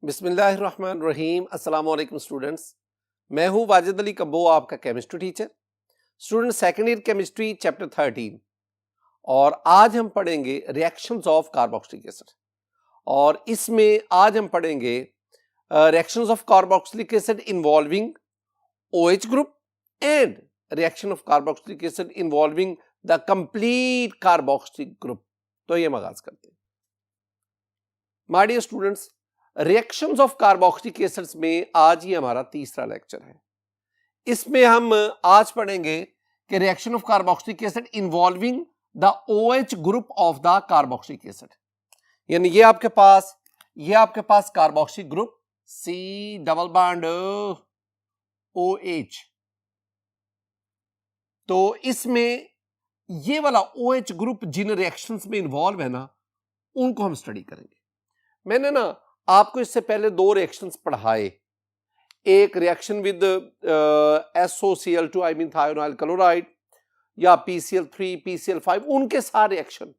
बिस्मिल्लाहिर्रहमानिर्रहीम। अस्सलाम वालेकुम स्टूडेंट्स, मैं हूं वाजिद अली कब्बो, आपका chemistry teacher. Student second year chemistry chapter 13 और आज हम पढ़ेंगे रिएक्शंस ऑफ कार्बोक्सिलिक एसिड। और इसमें आज हम पढ़ेंगे reactions of carboxylic acid involving OH group and reaction of carboxylic acid involving the complete carboxylic group. तो ये आगाज करते हैं। My dear students, reactions of carboxylic acids में आज ही हमारा तीसरा लेक्चर है। इसमें हम आज पढ़ेंगे कि reaction of carboxylic acid involving the OH group of the carboxylic acid, यानी ये आपके पास carboxylic group C double bond OH। तो इसमें ये वाला OH ग्रुप जिन रिएक्शंस में इन्वॉल्व है ना, उनको हम स्टडी करेंगे। मैंने ना आपको इससे पहले दो रिएक्शंस पढ़ाए, एक reaction with SOCl2 I mean thionyl chloride या PCl3 PCl5, उनके सारे रिएक्शन,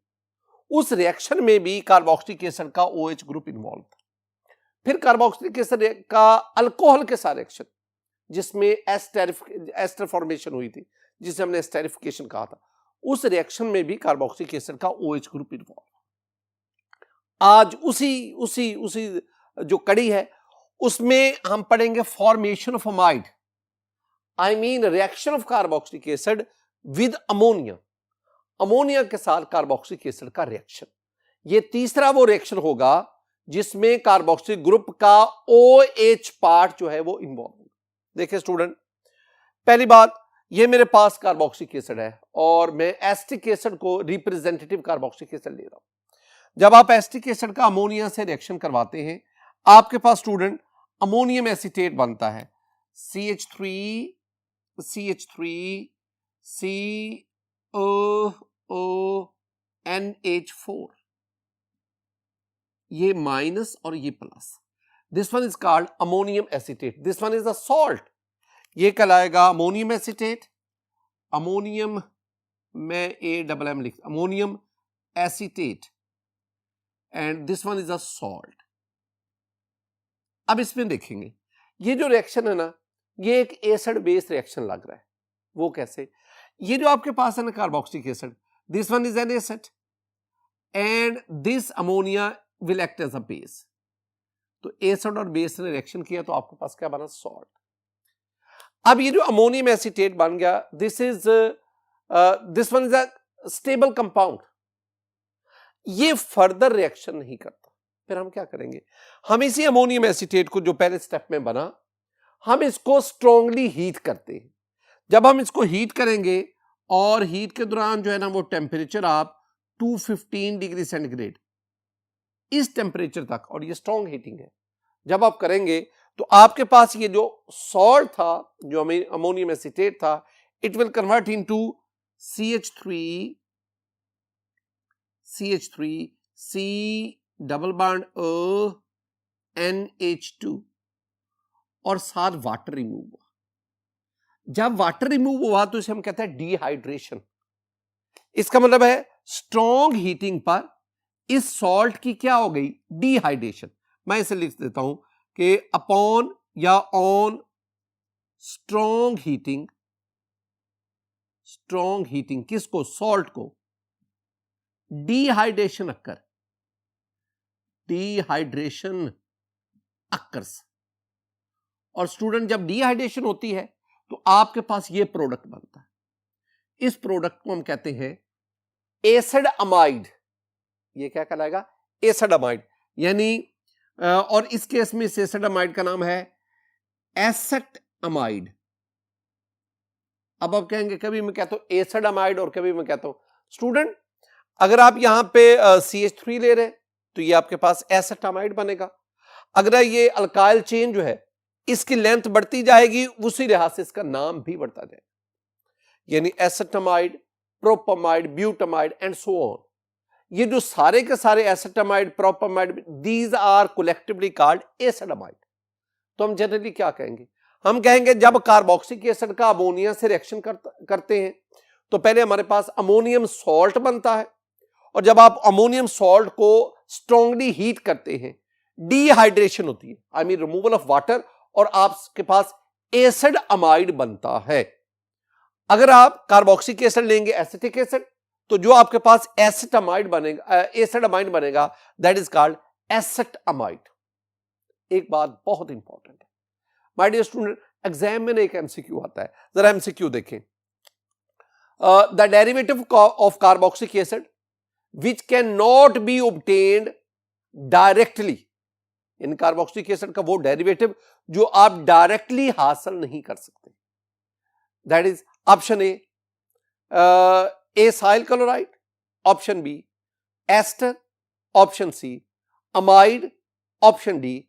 उस रिएक्शन में भी कार्बोक्सिलिक एसिड का OH ग्रुप इन्वॉल्व था। फिर कार्बोक्सिलिक एसिड का अल्कोहल के सारे रिएक्शन जिसमें एस्टर फॉर्मेशन हुई थी, जिसे हमने एस्टेरिफिकेशन कहा था, उस रिएक्शन में भी कार्बोक्सिलिक एसिड का OH ग्रुप इन्वॉल्व। आज उसी जो कड़ी है उसमें हम पढ़ेंगे formation of amide, I mean reaction of carboxylic acid with ammonia, ammonia के साथ कार्बोक्सिलिक एसिड का रिएक्शन। ये तीसरा वो रिएक्शन होगा जिसमें कार्बोक्सिलिक ग्रुप का OH पार्ट जो है वो इन्वॉल्व होगा। देखिए स्टूडेंट, पहली बात, ये मेरे पास कार्बोक्सिलिक एसिड है और मैं एसिटिक एसिड को रिप्रेजेंटेटिव कार्बोक्सिलिक एसिड ले रहा हूं। जब आप एसिटिक एसिड का अमोनिया से रिएक्शन करवाते हैं, आपके पास स्टूडेंट अमोनियम एसीटेट बनता है, CH3 COONH4, ये माइनस और ये plus. This one is called ammonium acetate, this one is a salt. ये कहलाएगा अमोनियम एसीटेट, अमोनियम में AMM लिख, ammonium acetate, and this one is a salt. अब इसमें देखेंगे ये जो रिएक्शन है ना, ये एक एसिड बेस रिएक्शन लग रहा है। वो कैसे? ये जो आपके पास है ना carboxylic acid, this one is an acid and this ammonia will act as a base. तो एसिड और बेस ने रिएक्शन किया तो आपके पास क्या बना? सॉल्ट। अब ये जो अमोनियम एसीटेट बन गया, this one is a stable compound, ये फर्दर रिएक्शन नहीं करता। फिर हम क्या करेंगे? हम इसी अमोनियम एसीटेट को जो पहले स्टेप में बना, हम इसको स्ट्रांगली हीट करते हैं। जब हम इसको हीट करेंगे और हीट के दौरान जो है ना वो टेम्परेचर आप 215 डिग्री सेंटीग्रेड, इस टेम्परेचर तक, और ये स्ट्रांग हीटिंग है, जब आप करेंगे तो आपके पास ये जो सॉल्ट था, जो अमोनियम एसीटेट था, it will convert into CH3 C double bond NH2 और साथ वाटर रिमूव हुआ। जब वाटर रिमूव हुआ तो इसे हम कहते हैं डिहाइड्रेशन। इसका मतलब है स्ट्रॉन्ग हीटिंग पर इस सॉल्ट की क्या हो गई? डिहाइड्रेशन। मैं इसे लिख देता हूं कि अपॉन या ऑन स्ट्रॉन्ग हीटिंग किसको? सॉल्ट को। Dehydration occurs. और स्टूडेंट, जब डिहाइड्रेशन होती है तो आपके पास ये प्रोडक्ट बनता है। इस प्रोडक्ट को हम कहते हैं एसिड अमाइड। ये क्या कहलाएगा? Acid amide. यानी और इस केस में इस एसिड अमाइड का नाम है एसेट अमाइड। अब आप कहेंगे, कभी मैं कहता हूं एसिड अमाइड और कभी मैं कहता हूं, स्टूडेंट अगर आप यहां पे CH3 ले रहे हैं तो ये आपके पास एसेटामाइड बनेगा। अगर ये अल्काइल चेन जो है इसकी लेंथ बढ़ती जाएगी, उसी लिहाज से इसका नाम भी बढ़ता जाएगा, यानी एसेटामाइड, प्रोपामाइड, ब्यूटामाइड एंड सो ऑन। ये जो सारे के सारे एसेटामाइड, प्रोपामाइड, दीज आर कलेक्टिवली कॉल्ड एसिडामाइड। तो हम जनरली क्या कहेंगे? हम कहेंगे जब कार्बोक्सिलिक एसिड का अमोनिया से रिएक्शन करते हैं तो पहले हमारे पास अमोनियम सॉल्ट बनता है, और जब आप अमोनियम सॉल्ट को स्ट्रांगली हीट करते हैं, डिहाइड्रेशन होती है, I mean removal of water, और आपके पास एसिड अमाइड बनता है। अगर आप कार्बोक्सिलिक एसिड लेंगे, एसिटिक एसिड, तो जो आपके पास एसिड अमाइड बनेगा, एसिड अमाइड बनेगा, that is called acid amide. एक बात बहुत इंपॉर्टेंट है माय डियर स्टूडेंट, एग्जाम में एक एमसीक्यू आता है, जरा एमसीक्यू देखें। The derivative of carboxylic acid which can not be obtained directly, in carboxylic acid का वो डेरिवेटिव जो आप डायरेक्टली हासिल नहीं कर सकते, that is option A acyl chloride, option B ester, option C amide, option D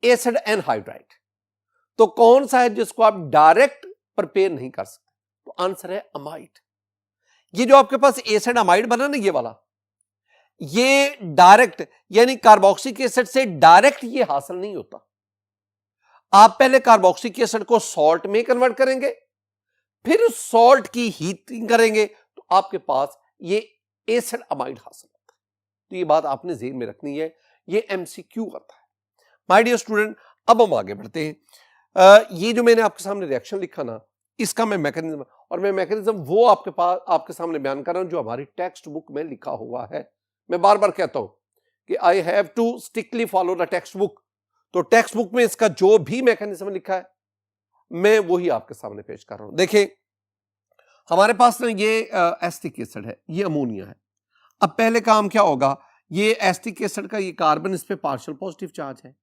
acid anhydride. तो कौन सा है जिसको आप डायरेक्ट प्रिपेयर नहीं कर सकते? तो आंसर है अमाइड। ये जो आपके पास एसिड अमाइड बना ना, ये वाला, ये डायरेक्ट यानी कार्बोक्सिलिक एसिड से डायरेक्ट ये हासिल नहीं होता। आप पहले कार्बोक्सिलिक एसिड को सॉल्ट में कन्वर्ट करेंगे, फिर उस सॉल्ट की हीटिंग करेंगे, तो आपके पास ये एसिड अमाइड हासिल होता है। तो ये बात आपने ज़हन में रखनी है, ये एमसीक्यू करता है। माय डियर स्टूडेंट, अब हम आगे बढ़ते हैं। ये जो मैंने आपके सामने रिएक्शन लिखा ना, इसका मैं मैकेनिज्म, और मैं मैकेनिज्म वो आपके सामने बयान कर रहा हूं जो हमारी टेक्स्ट बुक में लिखा हुआ है। मैं बार बार कहता हूं कि I have to strictly follow the textbook. तो टेक्स्ट बुक में इसका जो भी मैकेनिज्म लिखा है मैं वही आपके सामने पेश कर रहा हूं। देखिए, हमारे पास ना ये एसिटिक एसिड है, ये अमोनिया है। अब पहले काम क्या होगा, ये एसिटिक एसिड का ये कार्बन, इस पे पार्शियल पॉजिटिव चार्ज है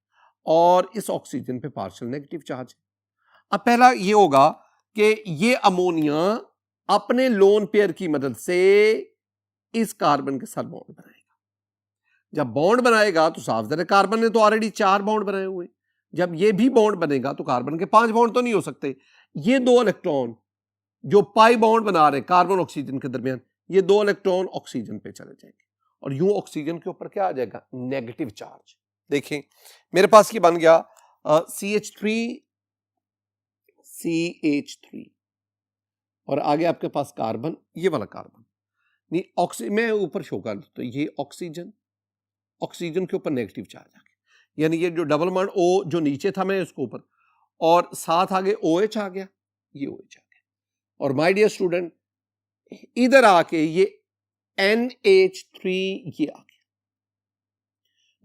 और इस ऑक्सीजन पे पार्शियल नेगेटिव चार्ज है। अब पहला ये होगा कि ये अमोनिया अपने लोन पेयर की मदद से इस कार्बन के साथ बॉन्ड बनाएगा। जब बॉन्ड बनाएगा तो साफ ज़ाहिर है कार्बन ने तो ऑलरेडी 4 बॉन्ड बनाए हुए, जब ये भी बॉन्ड बनेगा तो कार्बन के 5 बॉन्ड तो नहीं हो सकते। ये 2 इलेक्ट्रॉन जो पाई बॉन्ड बना रहे कार्बन ऑक्सीजन के दरमियान, ये 2 इलेक्ट्रॉन ऑक्सीजन पे चले जाएंगे और यूं ऑक्सीजन के ऊपर क्या आ जाएगा, नेगेटिव चार्ज। देखें मेरे पास ये बन गया CH3 और आगे आपके पास कार्बन, ये वाला कार्बन नहीं, ऑक्सीजन मैं ऊपर शो कर दूं तो ये ऑक्सीजन, ऑक्सीजन के ऊपर नेगेटिव चार्ज आ गया, यानी ये जो डबल बॉन्ड O जो नीचे था मैं उसको ऊपर, और साथ आगे OH आ गया, ये OH आ गया, और माय डियर स्टूडेंट इधर आके ये NH3 ये आ गया।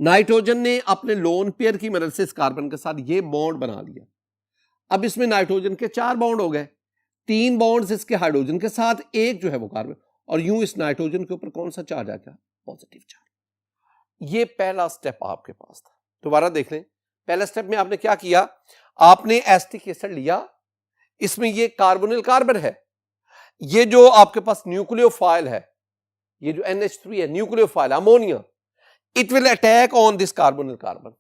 नाइट्रोजन ने अपने लोन पेयर की मदद से इस कार्बन के साथ ये बॉन्ड बना लिया। अब इसमें नाइट्रोजन के 4 बॉन्ड हो गए, 3 बॉन्ड्स इसके हाइड्रोजन के साथ, एक जो है वो कार्बन, और यूं इस नाइट्रोजन के ऊपर कौन सा चार्ज आ गया, पॉजिटिव चार्ज। ये पहला स्टेप आपके पास था। दोबारा देख लें, पहले स्टेप में आपने क्या किया, आपने एसिटिक एसिड लिया, इसमें ये कार्बोनिल कार्बन है, ये जो आपके पास न्यूक्लियोफाइल है, ये जो NH3 है nucleophile ammonia, it will attack on this carbonyl carbon.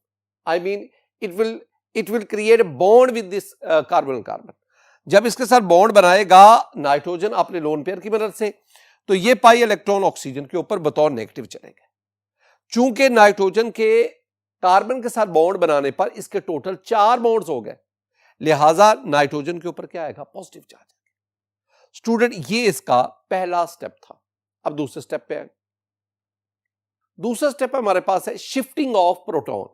I mean it will create a bond with this carbonyl carbon. जब इसके साथ बॉन्ड बनाएगा नाइट्रोजन अपने लोन पेयर की मदद से, तो ये पाई इलेक्ट्रॉन ऑक्सीजन के ऊपर बतौर नेगेटिव चलेगा। चूंकि नाइट्रोजन के कार्बन के साथ बॉन्ड बनाने पर इसके टोटल 4 बॉन्ड्स हो गए, लिहाजा नाइट्रोजन के ऊपर क्या आएगा, पॉजिटिव चार्ज आएगा। स्टूडेंट ये इसका पहला स्टेप था। अब दूसरे स्टेप पे आए। दूसरा स्टेप हमारे पास है शिफ्टिंग ऑफ प्रोटॉन,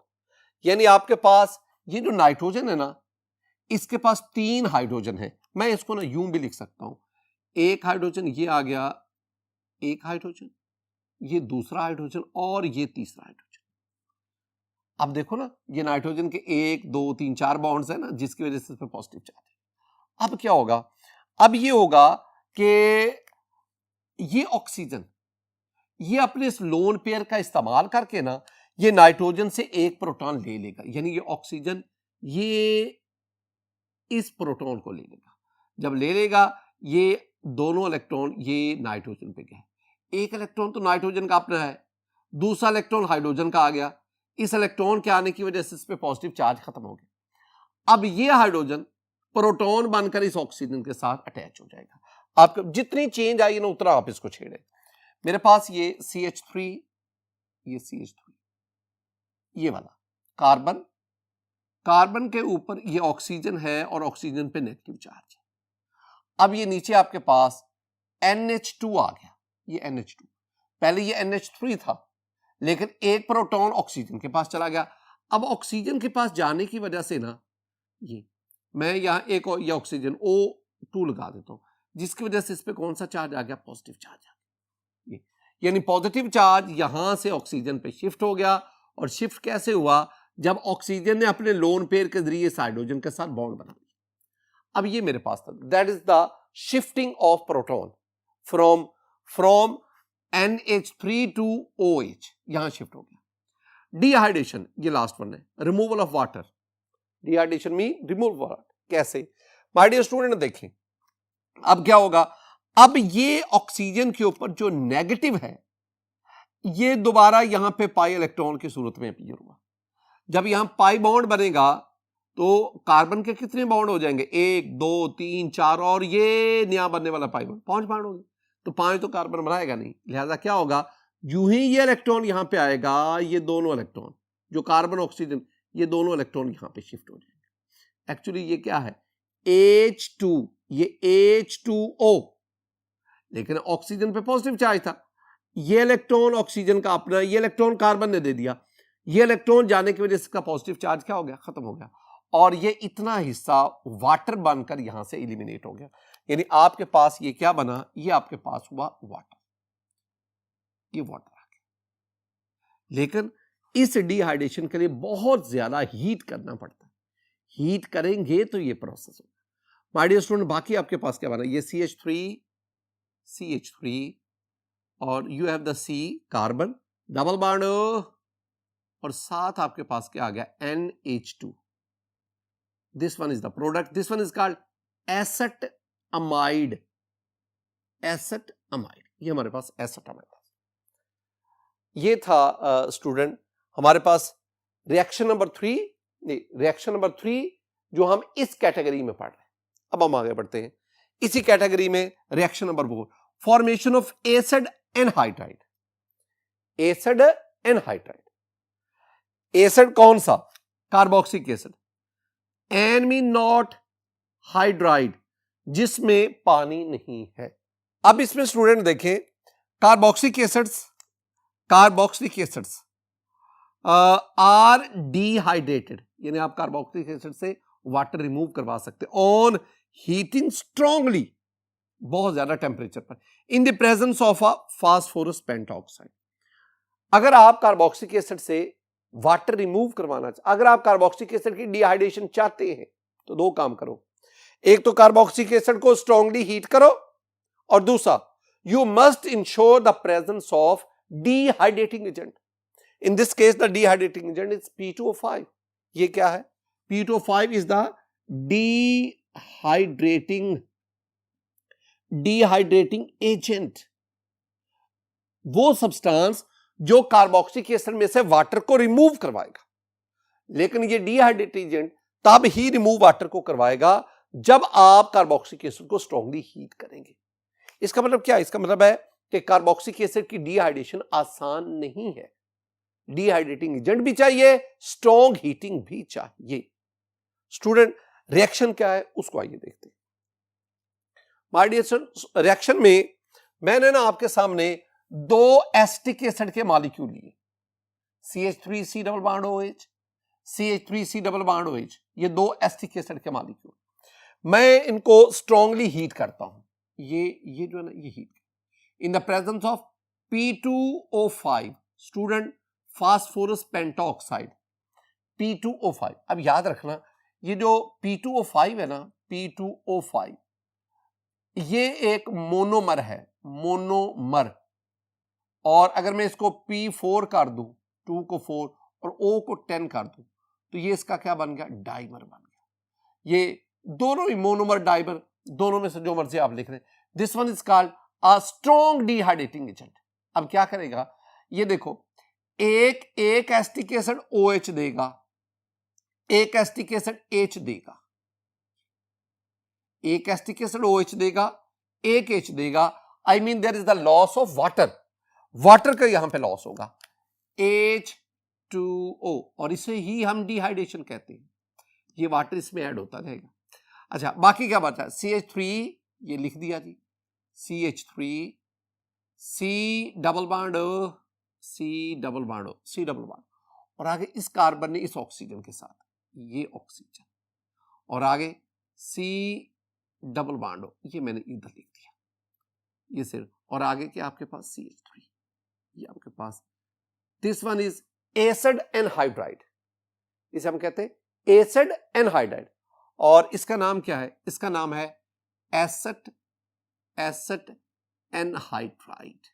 यानी आपके पास ये जो नाइट्रोजन है ना, इसके पास 3 हाइड्रोजन है, मैं इसको ना यूं भी लिख सकता हूं, एक हाइड्रोजन ये आ गया, एक हाइड्रोजन, ये दूसरा हाइड्रोजन और ये तीसरा हाइड्रोजन। अब देखो ना, ये नाइट्रोजन के 1 2 3 4 बॉन्ड्स है ना, जिसकी वजह से इस पे पॉजिटिव चार्ज है। अब क्या होगा, अब ये होगा कि ये ऑक्सीजन ये अपने इस लोन पेयर का इस्तेमाल करके ना ये नाइट्रोजन से एक प्रोटॉन ले लेगा, यानी ये ऑक्सीजन ये इस प्रोटॉन को ले लेगा। जब ले लेगा ये दोनों इलेक्ट्रॉन ये नाइट्रोजन पे गए, एक इलेक्ट्रॉन तो नाइट्रोजन का अपना है, दूसरा इलेक्ट्रॉन हाइड्रोजन का आ गया, इस इलेक्ट्रॉन के आने की वजह से इस पे पॉजिटिव चार्ज खत्म हो गया। अब ये हाइड्रोजन प्रोटॉन बनकर इस ऑक्सीजन के साथ अटैच हो जाएगा। आपको जितनी चेंज आई ना उतना आप इसको छेड़े। मेरे पास ये CH3, ये CH3, ये वाला कार्बन, कार्बन के ऊपर ये ऑक्सीजन है और ऑक्सीजन पे नेगेटिव चार्ज है। अब ये नीचे आपके पास NH2 आ गया, ये NH2, पहले ये NH3 था, लेकिन एक प्रोटॉन ऑक्सीजन के पास चला गया, अब ऑक्सीजन के पास जाने की वजह से ना, ये मैं यहाँ एक और ये ऑक्सीजन O2 लगा देता हूँ, जिसकी वजह से इस पे कौन सा चार्ज आ गया, पॉजिटिव चार्ज आ गया। ये यानी पॉजिटिव चार्ज यहां से ऑक्सीजन पे शिफ्ट हो गया। और शिफ्ट कैसे हुआ, जब ऑक्सीजन ने अपने लोन पेयर के जरिए इस हाइड्रोजन के साथ बॉन्ड बना लिया। अब ये मेरे पास था, that is the shifting of proton from NH3 to OH, यहां शिफ्ट हो गया। डिहाइड्रेशन, ये लास्ट वन है, removal of water. Dehydration mean removal water. कैसे, माय डियर स्टूडेंट देखें, अब क्या होगा, अब ये ऑक्सीजन के ऊपर जो नेगेटिव है ये दोबारा यहां पे पाई इलेक्ट्रॉन की सूरत में अपीयर हुआ। जब यहां पाई बॉन्ड बनेगा तो कार्बन के कितने बॉन्ड हो जाएंगे, 1 2 3 4, और ये नया बनने वाला पाई बॉन्ड 5 बॉन्ड होंगे। तो 5 तो कार्बन बनाएगा नहीं, लिहाजा क्या होगा, यूं ही ये इलेक्ट्रॉन यहां पे आएगा, ये दोनों इलेक्ट्रॉन जो कार्बन ऑक्सीजन, ये दोनों इलेक्ट्रॉन यहां पे शिफ्ट हो जाएंगे। एक्चुअली ये क्या है, H2, ये H2O, लेकिन ऑक्सीजन पे पॉजिटिव चार्ज था। ये इलेक्ट्रॉन ऑक्सीजन का अपना, ये इलेक्ट्रॉन कार्बन ने दे दिया, ये इलेक्ट्रॉन जाने की वजह से इसका पॉजिटिव चार्ज क्या हो गया, खत्म हो गया, और ये इतना हिस्सा वाटर बनकर यहां से एलिमिनेट हो गया। यानी आपके पास ये क्या बना, ये आपके पास हुआ वाटर, ये वाटर आ गया। लेकिन इस डिहाइड्रेशन के लिए बहुत ज्यादा हीट करना पड़ता है, हीट करेंगे तो ये प्रोसेस होगा। माय डियर स्टूडेंट, बाकी आपके पास क्या बना, ये CH3 और you have the C carbon double bond, और साथ आपके पास क्या आ गया, NH2। This one is the product, this one is called acetamide. Acetamide, ये हमारे पास एसेटअमाइड। ये था स्टूडेंट हमारे पास रिएक्शन नंबर 3, रिएक्शन नंबर 3 जो हम इस कैटेगरी में पढ़ रहे हैं। अब हम आगे बढ़ते हैं इसी कैटेगरी में, reaction number 4, formation of acid anhydride. Acid anhydride, acid कौन सा, carboxylic acid, an mean not hydride, जिसमें पानी नहीं है। अब इसमें स्टूडेंट देखें, कार्बोक्सिलिक एसिड्स आर डिहाइड्रेटेड, यानी आप कार्बोक्सिलिक एसिड से वाटर रिमूव करवा सकते ऑन हीटिंग स्ट्रांगली, बहुत ज्यादा टेम्परेचर पर, इन the presence of a phosphorus pentoxide. अगर आप कार्बोक्सिलिक एसिड से वाटर रिमूव करवाना, अगर आप कार्बोक्सिलिक एसिड की डिहाइड्रेशन चाहते हैं तो दो काम करो, एक तो कार्बोक्सिलिक एसिड को स्ट्रांगली हीट करो, और दूसरा you must ensure the presence of dehydrating agent. In this case the dehydrating agent is P2O5। ये क्या है, P2O5 is the dehydrating agent, वो सब्सटेंस जो कार्बोक्सिलिक एसिड में से वाटर को रिमूव करवाएगा। लेकिन ये डिहाइड्रेटिंग एजेंट तब ही रिमूव वाटर को करवाएगा जब आप कार्बोक्सिलिक एसिड को स्ट्रांगली हीट करेंगे। इसका मतलब क्या है, इसका मतलब है कि कार्बोक्सिलिक एसिड की डिहाइड्रेशन आसान नहीं है, डिहाइड्रेटिंग एजेंट भी चाहिए, स्ट्रॉन्ग हीटिंग भी चाहिए। स्टूडेंट रिएक्शन क्या है उसको आइए देखते हैं। माय डियर, रिएक्शन में मैंने ना आपके सामने 2 एसिटिक एसिड के मॉलिक्यूल लिए, CH3C double bond OH, CH3C double bond OH, ये 2 एसिटिक एसिड के मॉलिक्यूल, मैं इनको स्ट्रांगली हीट करता हूं, ये जो है ना, ये heat in the presence of P2O5, student phosphorus pentoxide, P2O5। अब याद रखना, ये जो P2O5 है ना, P2O5 ये एक मोनोमर है, मोनोमर, और अगर मैं इसको P4 कर दूं, 2 को 4 और O को 10 कर दूं, तो ये इसका क्या बन गया, डाइमर बन गया। ये दोनों ही मोनोमर डाइमर, दोनों में से जो मर्जी आप लिख रहे हैं। This one is called a strong dehydrating agent. अब क्या करेगा, ये देखो, एक एसिटिक एसिड OH देगा, एक एसिटिक एसिड H देगा, एक एसिटिक एसिड OH देगा, एक H देगा। I mean there is the loss of water, water का यहां पे लॉस होगा, H2O, और इसे ही हम डिहाइड्रेशन कहते हैं। ये वाटर इसमें ऐड होता रहेगा। अच्छा, बाकी क्या बचा, CH3 ये लिख दिया जी, CH3, C double bond, C double bond, और आगे इस कार्बन ने इस ऑक्सीजन के साथ, ये ऑक्सीजन, और आगे C डबल बॉन्ड हो, ये मैंने इधर लिख दिया, ये सिर्फ, और आगे क्या आपके पास CH3, ये आपके पास, this one is acid anhydride, इसे हम कहते हैं एसिड एनहाइड्राइड, और इसका नाम क्या है, इसका नाम है एसिड एनहाइड्राइड,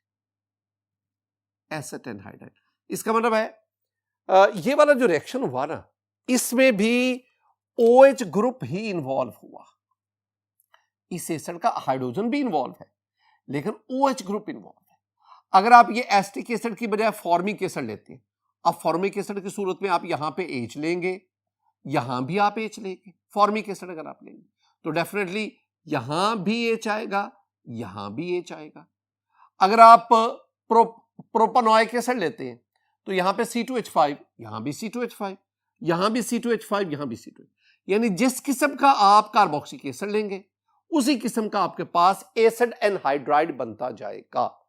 एसिड एनहाइड्राइड। इसका मतलब है ये वाला जो रिएक्शन हुआ ना, इसमें भी OH ग्रुप ही इन्वॉल्व हुआ, इस एसिड का हाइड्रोजन भी इन्वॉल्व है लेकिन OH ग्रुप इन्वॉल्व है। अगर आप ये एसिटिक एसिड की बजाय फॉर्मिक एसिड लेते हैं, अब फॉर्मिक एसिड की सूरत में आप यहां पे H लेंगे, यहां भी आप H लेंगे, फॉर्मिक एसिड अगर आप लेंगे तो डेफिनेटली यहां भी H आएगा, यहां भी H आएगा। अगर आप प्रोपानोइक एसिड लेते हैं तो यहां पे C2H5, यहां भी C2H5, यहां भी C2H5, यहां भी C2H5, यानी जिस किस्म का आप कार्बोक्सिलिक एसिड लेंगे उसी किस्म का आपके पास एसिड एनहाइड्राइड बनता जाएगा।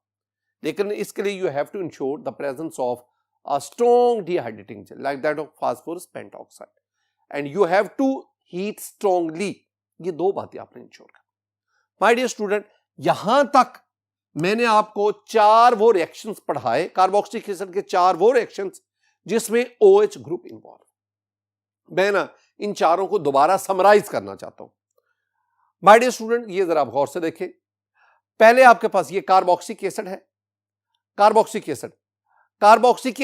लेकिन इसके लिए you have to ensure the presence of a strong dehydrating gel like that of phosphorus pentoxide and you have to heat strongly। ये दो बातें आपने इंश्योर कर। माय डियर स्टूडेंट, यहां तक मैंने आपको चार वो रिएक्शंस पढ़ाए, कार्बोक्सिलिक एसिड के चार वो रिएक्शंस जिसमें OH ग्रुप इंवॉल्व। मैं ना इन चारों को दोबारा समराइज करना चाहता हूं। माय डियर स्टूडेंट, ये जरा आप गौर से देखें। पहले आपके पास ये कार्बोक्सिलिक एसिड है, कार्बोक्सिलिक एसिड, कार्बोक्सिलिक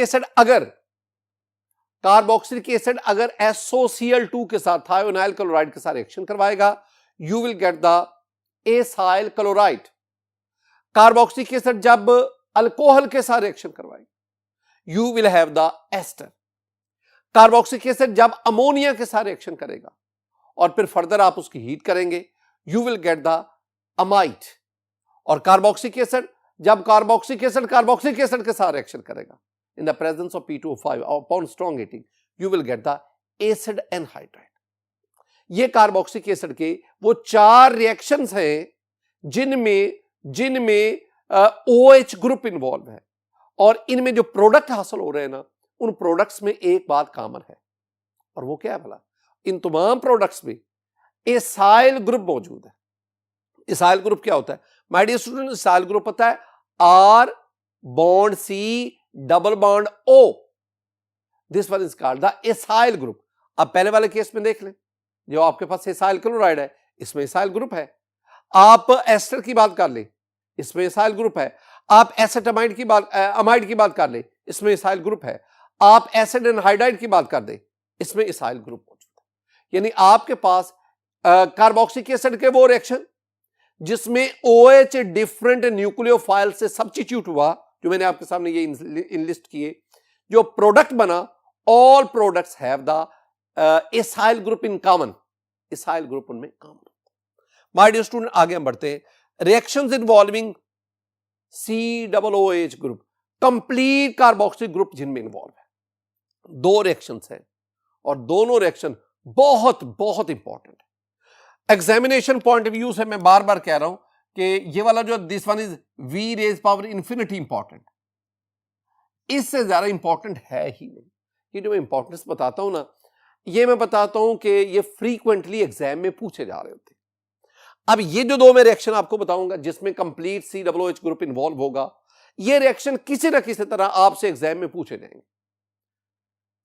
एसिड अगर SOCl2 के साथ, थायोनाइल क्लोराइड के साथ रिएक्शन करवाएगा, you will get the acyl chloride. Carboxylic acid जब अल्कोहल के साथ रिएक्शन करवाएगा, you will have the ester. Carboxylic acid जब अमोनिया के साथ रिएक्शन करेगा और फिर फर्दर आप उसकी हीट करेंगे, you will get the amide. और कार्बोक्सिलिक एसिड जब कार्बोक्सिलिक एसिड के साथ रिएक्शन करेगा इन the presence of P2O5 upon strong heating, you will get the acid anhydride. ये कार्बोक्सिलिक एसिड के वो चार रिएक्शंस हैं जिनमें OH ग्रुप इन्वॉल्व है, और इनमें जो प्रोडक्ट हासिल हो रहे हैं ना, उन प्रोडक्ट्स में एक बात कॉमन है, और वो क्या है भला? इन तमाम प्रोडक्ट्स में एसाइल ग्रुप मौजूद है। एसाइल ग्रुप क्या होता है my dear student? Acyl group होता है R bond C double bond O, this one is called the acyl group. अब पहले वाले केस में देख लें, जो आपके पास एसाइल क्लोराइड है, इसमें एसाइल ग्रुप है। आप एस्टर की बात कर ले, इसमें एसाइल ग्रुप है। आप एसेटामाइड की बात, अमाइड की बात कर ले, इसमें एसाइल ग्रुप है। आप एसिड एनहाइड्राइड की बात कर दे, इसमें एसाइल ग्रुप मौजूद है। यानी आपके पास कार्बोक्सिलिक एसिड के वो रिएक्शन जिसमें OH डिफरेंट न्यूक्लियोफाइल से सब्स्टिट्यूट हुआ, जो मैंने आपके सामने ये इनलिस्ट किए, जो प्रोडक्ट बना, all products have the acyl group in common. Acyl group उनमें कॉमन। माय डियर स्टूडेंट, आगे हम बढ़ते हैं। Reactions involving COOH group, complete carboxylic group जिनमें इन्वॉल्व है। दो रिएक्शंस हैं और दोनों रिएक्शन बहुत बहुत इंपॉर्टेंट है। एग्जामिनेशन पॉइंट ऑफ व्यू से मैं बार बार कह रहा हूं कि ये वाला जो this one is V raise power infinity important, इससे ज्यादा इंपॉर्टेंट है ही नहीं। ये जो मैं इंपॉर्टेंस बताता हूं ना, ये मैं बताता हूं कि ये फ्रीक्वेंटली एग्जाम में पूछे जा रहे होते हैं। अब ये जो दो मैं रिएक्शन आपको बताऊंगा जिसमें कंप्लीट COOH ग्रुप इन्वॉल्व होगा, ये रिएक्शन किसी ना किसी तरह आपसे एग्जाम में पूछे जाएंगे।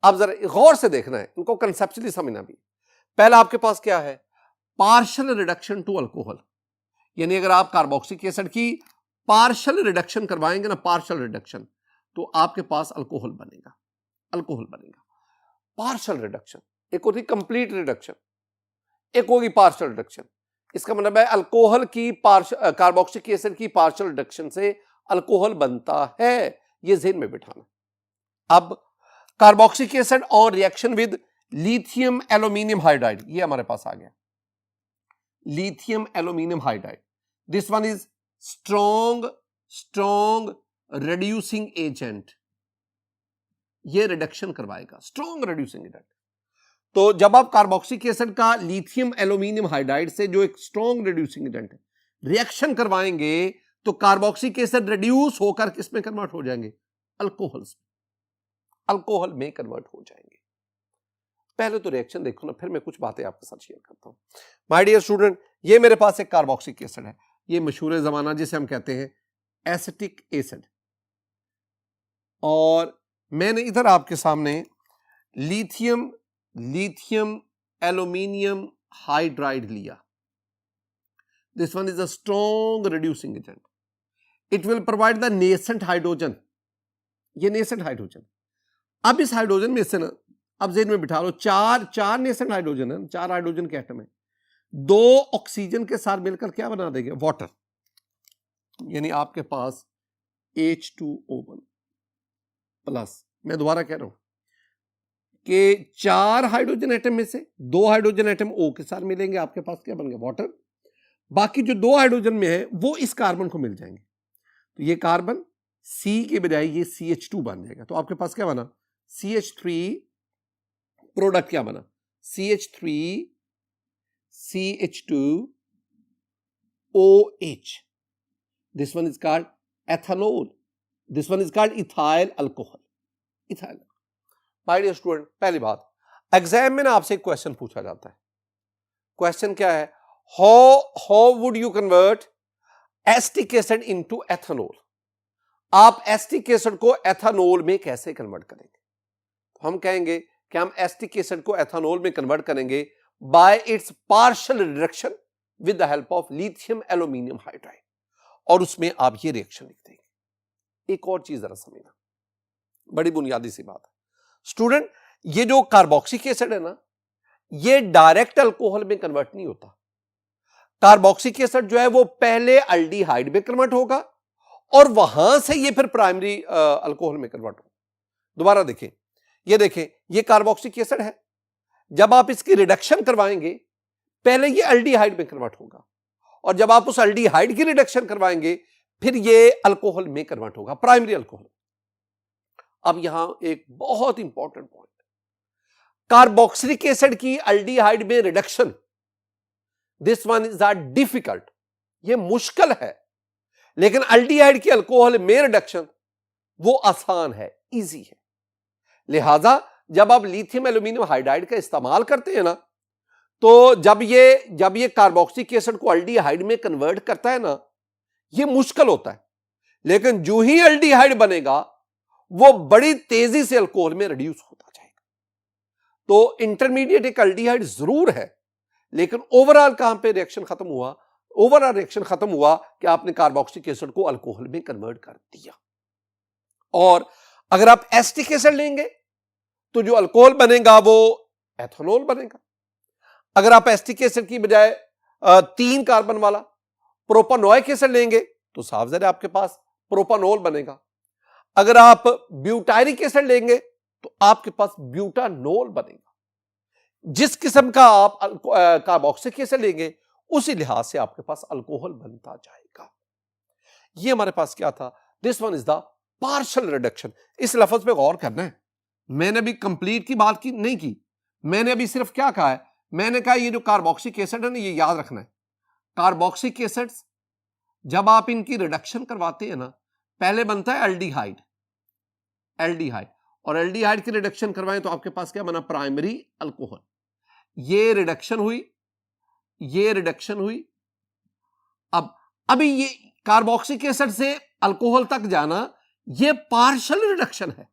अब जरा गौर से देखना है, इनको कंसेप्चुअली समझना भी। पहला आपके पास क्या है? पार्शियल रिडक्शन टू अल्कोहल, यानी अगर आप कार्बोक्सिलिक एसिड की पार्शियल रिडक्शन करवाएंगे ना, पार्शियल रिडक्शन, तो आपके पास अल्कोहल बनेगा, अल्कोहल बनेगा। पार्शियल रिडक्शन एक होती कंप्लीट रिडक्शन, एक होगी पार्शियल रिडक्शन। इसका मतलब है अल्कोहल की कार्बोक्सिलिक एसिड की पार्शियल रिडक्शन से अल्कोहल बनता है, ये ज़हन में बिठाना। अब carboxylic acid on reaction with lithium aluminium hydride, ये हमारे पास आ गया, lithium aluminium hydride. This one is strong reducing agent, ये रिडक्शन करवाएगा, स्ट्रॉन्ग रिड्यूसिंग एजेंट। तो जब आप कार्बोक्सिलिक एसिड का लिथियम एल्यूमिनियम हाइड्राइड से, जो एक स्ट्रॉन्ग रिड्यूसिंग एजेंट है, रिएक्शन करवाएंगे, तो कार्बोक्सिलिक एसिड रिड्यूस होकर किस में कन्वर्ट हो जाएंगे? अल्कोहल्स। अल्कोहल में कन्वर्ट हो जाएंगे। पहले तो रिएक्शन देखो ना, फिर मैं कुछ बातें आपके साथ शेयर करता हूं। माय डियर स्टूडेंट, ये मेरे पास एक कार्बोक्सिलिक एसिड है, ये मशहूर जमाना जिसे हम कहते हैं एसिटिक एसिड, और मैंने इधर आपके सामने लिथियम एल्यूमिनियम हाइड्राइड लिया। This one is a strong reducing agent, it will provide the nascent hydrogen, ये नेसेंट हाइड्रोजन। अब इस हाइड्रोजन में से ना, अब जेन में बिठा लो, चार नेसेंट हाइड्रोजन है, 4 हाइड्रोजन के एटम है, 2 ऑक्सीजन के साथ मिलकर क्या बना देंगे, वाटर। यानी आपके पास H2O1 प्लस, मैं दोबारा कह रहा हूं कि 4 हाइड्रोजन एटम में से 2 हाइड्रोजन एटम O के साथ मिलेंगे, आपके पास क्या बन गया, वाटर। बाकी जो 2 हाइड्रोजन में है वो इस कार्बन को मिल जाएंगे, तो ये कार्बन C के बजाय ये CH2 बन जाएगा। तो आपके पास क्या बना, CH3, प्रोडक्ट क्या बना, CH3 CH2 OH, this one is called ethanol, this one is called ethyl alcohol, ethyl। My dear student, पहली बात, एग्जाम में ना आपसे एक क्वेश्चन पूछा जाता है, क्वेश्चन क्या है, how would you convert acetic acid into ethanol, आप एसिटिक एसिड को एथेनॉल में कैसे कन्वर्ट करेंगे। तो हम कहेंगे कि हम एसिटिक एसिड को एथेनॉल में कन्वर्ट करेंगे bye it's partial reduction with the help of lithium aluminium hydride, और उसमें आप ये रिएक्शन लिख देंगे। एक और चीज जरा समझना, बड़ी बुनियादी सी बात है स्टूडेंट, ये जो कार्बोक्सिलिक एसिड है ना, ये डायरेक्ट अल्कोहल में कन्वर्ट नहीं होता। कार्बोक्सिलिक एसिड जो है वो पहले अल्डिहाइड में कन्वर्ट होगा और वहां से ये फिर प्राइमरी अल्कोहल में कन्वर्ट होगा। दोबारा देखें, ये देखें, ये कार्बोक्सिलिक एसिड है, जब आप इसकी रिडक्शन करवाएंगे पहले ये अल्डिहाइड में कन्वर्ट होगा, और जब आप उस अल्डिहाइड की रिडक्शन करवाएंगे फिर ये अल्कोहल में कन्वर्ट होगा, प्राइमरी अल्कोहल। अब यहां एक बहुत इंपॉर्टेंट पॉइंट, कार्बोक्सिलिक एसिड की अल्डिहाइड में reduction, this one is difficult, ये मुश्किल है, लेकिन अल्डिहाइड की अल्कोहल में रिडक्शन वो आसान है, इजी है। लिहाजा जब आप लिथियम एल्यूमिनियम हाइड्राइड का इस्तेमाल करते हैं ना, तो जब ये कार्बोक्सिलिक एसिड को अल्डिहाइड में कन्वर्ट करता है ना, ये मुश्किल होता है, लेकिन जो ही अल्डिहाइड बनेगा वो बड़ी तेजी से अल्कोहल में रिड्यूस होता जाएगा। तो इंटरमीडिएट एक अल्डिहाइड जरूर है, लेकिन ओवरऑल कहां पे रिएक्शन खत्म हुआ, ओवरऑल रिएक्शन खत्म हुआ कि आपने कार्बोक्सिलिक एसिड को अल्कोहल में कन्वर्ट कर दिया। और अगर आप एसिटिक एसिड लेंगे तो जो अल्कोहल बनेगा वो एथेनॉल बनेगा। अगर आप एसिटिक एसिड की बजाय 3 कार्बन वाला प्रोपानोइक एसिड लेंगे तो साफ ज़ाहिर आपके पास प्रोपानोल बनेगा। अगर आप ब्यूटायरिक एसिड लेंगे तो आपके पास ब्यूटानोल बनेगा। जिस किस्म का आप कार्बोक्सिलिक एसिड लेंगे उसी लिहाज से आपके पास अल्कोहल बनता जाएगा। ये हमारे पास क्या था, this one is the partial reduction. इस लफ्ज पे गौर करना है, मैंने अभी कंप्लीट की बात की नहीं की, मैंने अभी सिर्फ क्या कहा है, मैंने कहा ये जो कार्बोक्सिलिक एसिड है ना, ये याद रखना है, कार्बोक्सिलिक एसिड्स जब आप इनकी रिडक्शन करवाते हैं ना, पहले बनता है एल्डिहाइड, और एल्डिहाइड की रिडक्शन करवाएं तो आपके पास क्या बना, प्राइमरी अल्कोहल। ये रिडक्शन हुई, अब अभी ये कार्बोक्सिलिक एसिड से अल्कोहल तक जाना ये पार्शियल रिडक्शन है।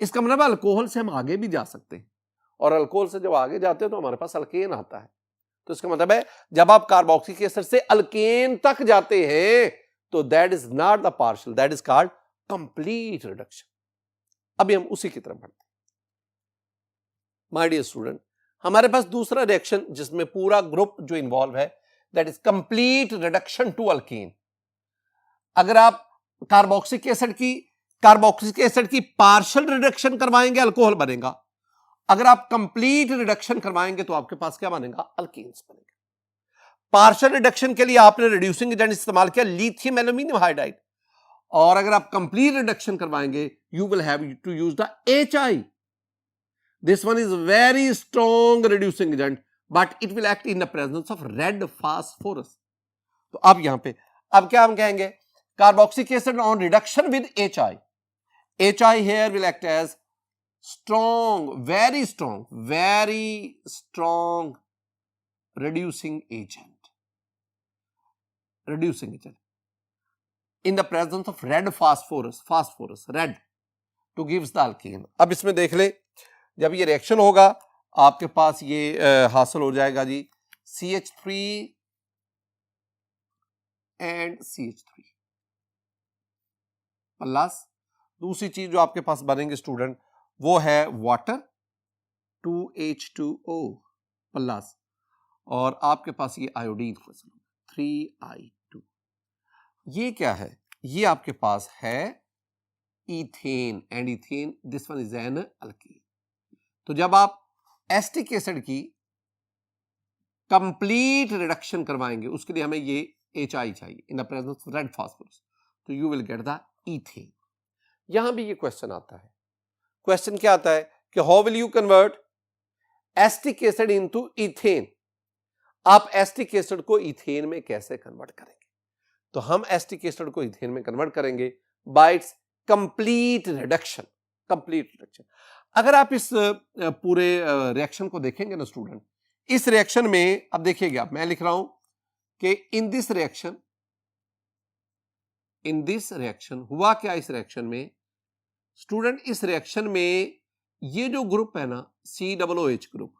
इसका मतलब अल्कोहल से हम आगे भी जा सकते हैं, और अल्कोहल से जब आगे जाते हैं तो हमारे पास अल्केन आता है। तो इसका मतलब है जब आप कार्बोक्सिलिक एसिड से अल्केन तक जाते हैं तो that is not the partial, that is called complete reduction. अभी हम उसी की तरफ बढ़ते हैं। माय डियर स्टूडेंट, हमारे पास दूसरा रिएक्शन जिसमें पूरा ग्रुप जो इन्वॉल्व है, that is complete reduction to alkane. अगर आप कार्बोक्सिलिक एसिड की पार्शियल रिडक्शन करवाएंगे अल्कोहल बनेगा, अगर आप कंप्लीट रिडक्शन करवाएंगे तो आपके पास क्या बनेगा, अल्केन्स बनेगा। पार्शियल रिडक्शन के लिए आपने रिड्यूसिंग एजेंट इस्तेमाल किया लिथियम एल्यूमिनियम हाइड्राइड, और अगर आप कंप्लीट रिडक्शन करवाएंगे you will have to use the HI। This one is very strong reducing agent but it will act in the presence of red phosphorus. तो अब यहां पे अब क्या हम कहेंगे, carboxylic acid on reduction with HI here will act as strong, very strong reducing agent in the presence of red phosphorus, red to gives the alkene. अब इसमें देख ले, जब ये रिएक्शन होगा आपके पास ये हासिल हो जाएगा जी CH3 एंड CH3 प्लस दूसरी चीज जो आपके पास बनेंगे स्टूडेंट वो है वाटर 2H2O प्लस और आपके पास ये आयोडीन 3I2। ये क्या है? ये आपके पास है ethane and ethane this one is an alkene. तो जब आप एस्टिक एसिड की कंप्लीट रिडक्शन करवाएंगे उसके लिए हमें ये HI चाहिए in the presence of red phosphorus, तो you will get the ethane. यहां भी ये क्वेश्चन आता है। क्वेश्चन क्या आता है कि how will you convert acetic acid into ethane. आप एस्टिक एसिड को इथेन में कैसे कन्वर्ट करेंगे? तो हम एस्टिक एसिड को इथेन में कन्वर्ट करेंगे बाय इट्स कंप्लीट रिडक्शन। अगर आप इस पूरे रिएक्शन को देखेंगे ना स्टूडेंट, इस रिएक्शन में अब देखिएगा मैं लिख रहा हूं कि इन दिस रिएक्शन हुआ क्या? इस रिएक्शन में स्टूडेंट, इस रिएक्शन में ये जो ग्रुप है ना COOH group,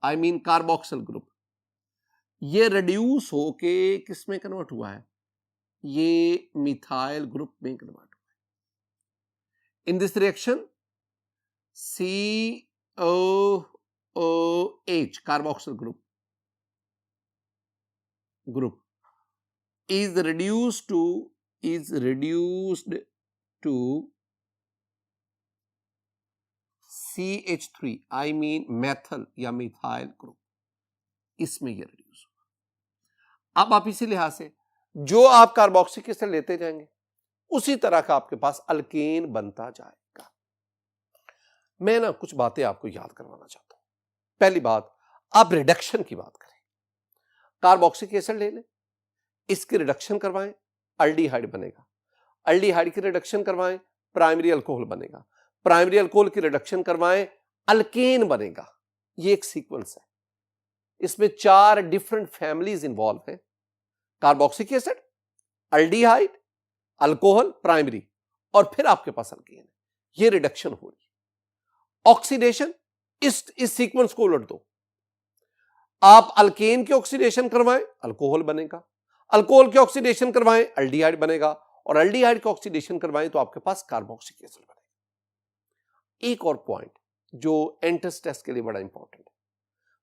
I mean carboxyl group, ये रिड्यूस होके किस में कन्वर्ट हुआ है? ये मिथाइल ग्रुप में कन्वर्ट हुआ है। In this reaction COOH carboxyl group is reduced to CH3 I mean methyl या मिथाइल ग्रुप, इसमें ये रिड्यूस होगा। अब आप इसी लिहाज से जो आप कार्बोक्सिलिक एसिड लेते जाएंगे उसी तरह का आपके पास अल्केन बनता जाएगा। मैं ना कुछ बातें आपको याद करवाना चाहता हूं। पहली बात, आप रिडक्शन की बात करें, कार्बोक्सिलिक एसिड ले लें, इसकी रिडक्शन करवाएं, अल्डिहाइड बनेगा। अल्डिहाइड की रिडक्शन करवाएं, प्राइमरी अल्कोहल बनेगा। प्राइमरी अल्कोहल की रिडक्शन करवाएं, अल्केन बनेगा। ये एक सीक्वेंस है। इसमें 4 डिफरेंट फैमिलीज इंवॉल्व हैं, carboxylic acid, aldehyde, alcohol, primary, और फिर आपके पास अल्केन है। ये रिडक्शन हो रही। ऑक्सीडेशन, इस सीक्वेंस को उलट दो। आप अल्केन की ऑक्सीडेशन करवाएं, अल्कोहल बनेगा। अल्कोहल की ऑक्सीडेशन करवाएं, अल्डिहाइड बनेगा। और अल्डिहाइड की ऑक्सीडेशन करवाएं तो आपके पास कार्बोक्सिलिक एसिड बनेगा। एक और पॉइंट जो एंट्रेंस टेस्ट के लिए बड़ा इंपॉर्टेंट है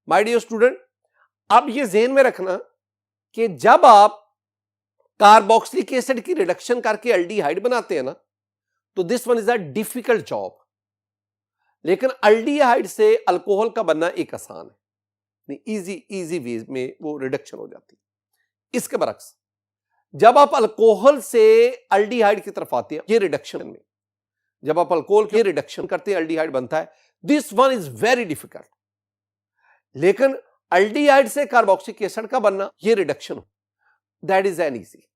माय डियर स्टूडेंट, अब ये ज़हन में रखना कि जब आप कार्बोक्सिलिक एसिड की रिडक्शन करके अल्डिहाइड बनाते हैं ना, तो this one is a difficult job. लेकिन अल्डिहाइड से अल्कोहल का बनना एक आसान है, इजी वे में वो रिडक्शन हो जाती है। इसके बरक्स जब आप अल्कोहल से अल्डिहाइड की तरफ आते हैं, ये रिडक्शन में जब आप अल्कोहल की रिडक्शन करते हैं अल्डिहाइड बनता है। This one is very difficult. लेकिन अल्डिहाइड से कार्बोक्सिलिक एसिड का बनना, ये reduction, that is an easy,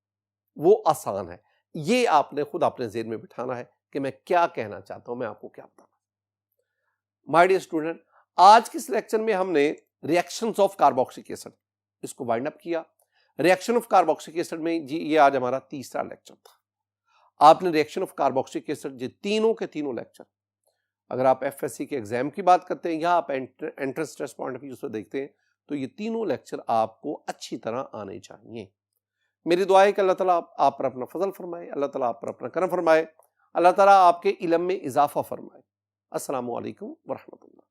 वो आसान है। ये आपने खुद अपने ज़हन में बिठाना है कि मैं क्या कहना चाहता हूं, मैं आपको क्या बताना। माय डियर स्टूडेंट, आज के इस लेक्चर में हमने रिएक्शंस ऑफ कार्बोक्सिलिक एसिड इसको वाइंड अप किया। रिएक्शन ऑफ कार्बोक्सिलिक एसिड में जी ये आज हमारा तीसरा लेक्चर था। आपने रिएक्शन ऑफ कार्बोक्सिलिक एसिड ये तीनों के तीनों लेक्चर, अगर आप FSC के एग्जाम की बात करते हैं या आप entrance test point of view से देखते हैं, तो ये तीनों लेक्चर आपको अच्छी तरह आने चाहिए। मेरी दुआ है कि अल्लाह ताला आप पर अपना फजल फरमाए, अल्लाह ताला आप पर अपना करम फरमाए, अल्लाह ताला आपके इल्म में इजाफा फरमाए। अस्सलामु अलैकुम व रहमतुल्लाह।